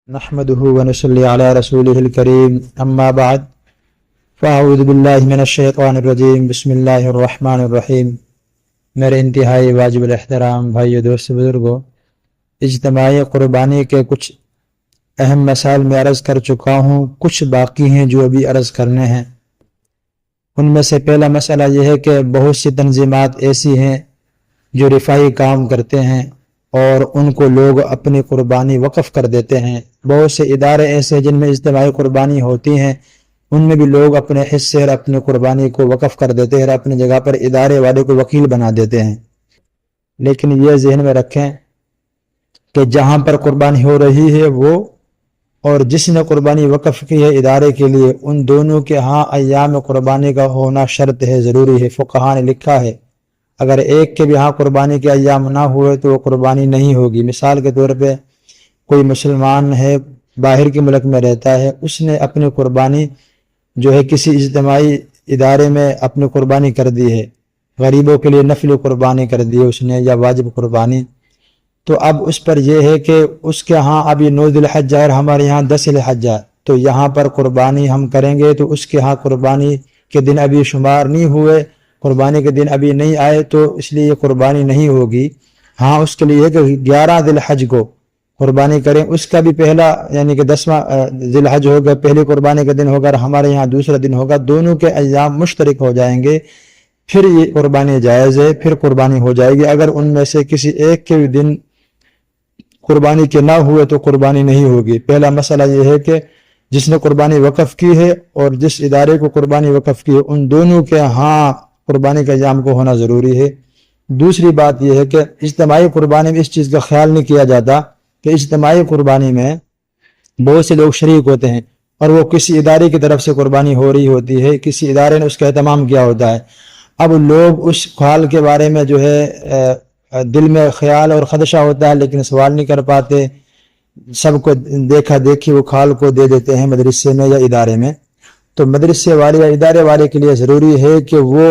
نحمده ونصلي على رسوله الكريم اما بعد فاعوذ باللہ من الشیطان الرجیم بسم اللہ الرحمن الرحیم۔ میرے انتہائی واجب الاحترام بھائیو دوست بزرگوں، اجتماعی قربانی کے کچھ اہم مسائل میں عرض کر چکا ہوں، کچھ باقی ہیں جو ابھی عرض کرنے ہیں۔ ان میں سے پہلا مسئلہ یہ ہے کہ بہت سی تنظیمات ایسی ہیں جو رفاہی کام کرتے ہیں اور ان کو لوگ اپنی قربانی وقف کر دیتے ہیں۔ بہت سے ادارے ایسے جن میں اجتماعی قربانی ہوتی ہیں، ان میں بھی لوگ اپنے حصے اور اپنی قربانی کو وقف کر دیتے ہیں اور اپنی جگہ پر ادارے والے کو وکیل بنا دیتے ہیں۔ لیکن یہ ذہن میں رکھیں کہ جہاں پر قربانی ہو رہی ہے وہ اور جس نے قربانی وقف کی ہے ادارے کے لیے، ان دونوں کے ہاں ایام قربانی کا ہونا شرط ہے، ضروری ہے۔ فقہا نے لکھا ہے اگر ایک کے بھی ہاں قربانی کے ایام نہ ہوئے تو وہ قربانی نہیں ہوگی۔ مثال کے طور پہ کوئی مسلمان ہے، باہر کے ملک میں رہتا ہے، اس نے اپنی قربانی جو ہے کسی اجتماعی ادارے میں اپنی قربانی کر دی ہے، غریبوں کے لیے نفل قربانی کر دی ہے اس نے یا واجب قربانی، تو اب اس پر یہ ہے کہ اس کے ہاں اب یہ 9 ذی الحجہ اور ہمارے یہاں 10 ذی الحجہ، تو یہاں پر قربانی ہم کریں گے تو اس کے ہاں قربانی کے دن ابھی شمار نہیں ہوئے، قربانی کے دن ابھی نہیں آئے، تو اس لیے یہ قربانی نہیں ہوگی۔ ہاں اس کے لیے کہ 11 ذی الحج کو قربانی کریں، اس کا بھی پہلا یعنی کہ 10واں ذی الحج ہوگا، پہلی قربانی کا دن ہوگا اور ہمارے یہاں دوسرا دن ہوگا، دونوں کے ایام مشترک ہو جائیں گے، پھر یہ قربانی جائز ہے، پھر قربانی ہو جائے گی۔ اگر ان میں سے کسی ایک کے بھی دن قربانی کے نہ ہوئے تو قربانی نہیں ہوگی۔ پہلا مسئلہ یہ ہے کہ جس نے قربانی وقف کی ہے اور جس ادارے کو قربانی وقف کی ہے، ان دونوں کے ہاں قربانی کے ایام کو ہونا ضروری ہے۔ دوسری بات یہ ہے کہ اجتماعی قربانی میں اس چیز کا خیال نہیں کیا جاتا کہ اجتماعی قربانی میں بہت سے لوگ شریک ہوتے ہیں اور وہ کسی ادارے کی طرف سے قربانی ہو رہی ہوتی ہے، کسی ادارے نے اس کا اہتمام کیا ہوتا ہے۔ اب لوگ اس خیال کے بارے میں جو ہے دل میں خیال اور خدشہ ہوتا ہے لیکن سوال نہیں کر پاتے، سب کو دیکھا دیکھی وہ کھال کو دے دیتے ہیں مدرسے میں یا ادارے میں۔ تو مدرسے والے یا ادارے والے کے لیے ضروری ہے کہ وہ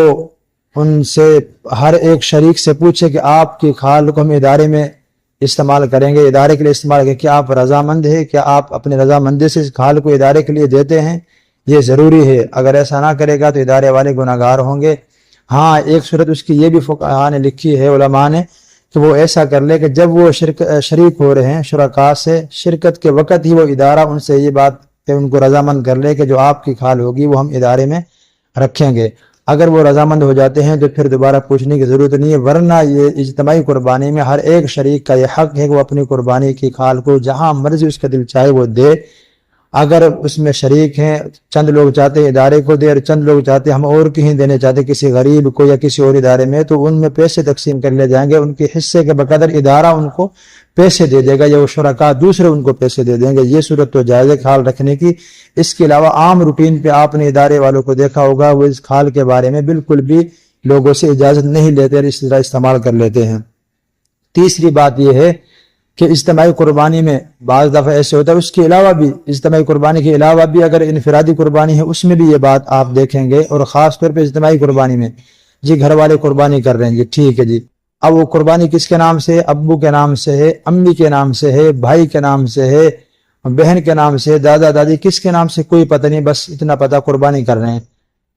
ان سے ہر ایک شریک سے پوچھے کہ آپ کی کھال کو ہم ادارے میں استعمال کریں گے، ادارے کے لیے استعمال کریں گے، کیا آپ رضامند ہیں، کیا آپ اپنے رضامندی سے اس کھال کو ادارے کے لیے دیتے ہیں؟ یہ ضروری ہے۔ اگر ایسا نہ کرے گا تو ادارے والے گناہگار ہوں گے۔ ہاں ایک صورت اس کی یہ بھی فقہا نے لکھی ہے، علماء نے، کہ وہ ایسا کر لے کہ جب وہ شریک ہو رہے ہیں شرکاء سے، شرکت کے وقت ہی وہ ادارہ ان سے یہ بات کہ ان کو رضامند کر لے کہ جو آپ کی کھال ہوگی وہ ہم ادارے میں رکھیں گے۔ اگر وہ رضامند ہو جاتے ہیں تو پھر دوبارہ پوچھنے کی ضرورت نہیں ہے، ورنہ یہ اجتماعی قربانی میں ہر ایک شریک کا یہ حق ہے کہ وہ اپنی قربانی کی کھال کو جہاں مرضی اس کا دل چاہے وہ دے۔ اگر اس میں شریک ہیں، چند لوگ چاہتے ہیں ادارے کو دے اور چند لوگ چاہتے ہیں ہم اور کہیں دینے چاہتے ہیں کسی غریب کو یا کسی اور ادارے میں، تو ان میں پیسے تقسیم کر لے جائیں گے، ان کے حصے کے بقدر ادارہ ان کو پیسے دے دے گا یا وہ شرکاء دوسرے ان کو پیسے دے دیں گے۔ یہ صورت تو جائز ہے کھال رکھنے کی۔ اس کے علاوہ عام روٹین پہ آپ نے ادارے والوں کو دیکھا ہوگا وہ اس کھال کے بارے میں بالکل بھی لوگوں سے اجازت نہیں لیتے اور اس طرح استعمال کر لیتے ہیں۔ تیسری بات یہ ہے کہ اجتماعی قربانی میں بعض دفعہ ایسے ہوتا ہے، اس کے علاوہ بھی اجتماعی قربانی کے علاوہ بھی اگر انفرادی قربانی ہے اس میں بھی یہ بات آپ دیکھیں گے، اور خاص طور پہ اجتماعی قربانی میں جی گھر والے قربانی کر رہے ہیں جی ٹھیک ہے جی، اب وہ قربانی کس کے نام سے ہے؟ ابو کے نام سے ہے، امی کے نام سے ہے، بھائی کے نام سے ہے، بہن کے نام سے، دادا دادی، کس کے نام سے کوئی پتہ نہیں، بس اتنا پتہ قربانی کر رہے ہیں۔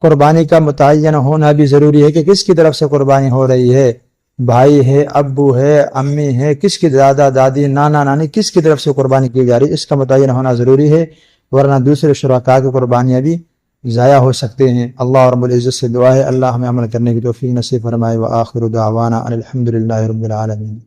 قربانی کا متعین ہونا بھی ضروری ہے کہ کس کی طرف سے قربانی ہو رہی ہے، بھائی ہے، ابو ہے، امی ہے، کس کی دادا دادی نانا نانی کس کی طرف سے قربانی کی جا رہی ہے، اس کا متعین ہونا ضروری ہے، ورنہ دوسرے شرکاء کی قربانیاں بھی ضائع ہو سکتے ہیں۔ اللہ رب العزت سے دعا ہے اللہ ہمیں عمل کرنے کی توفیق نصیب فرمائے۔ وآخر دعوانا ان الحمد للہ رب العالمین۔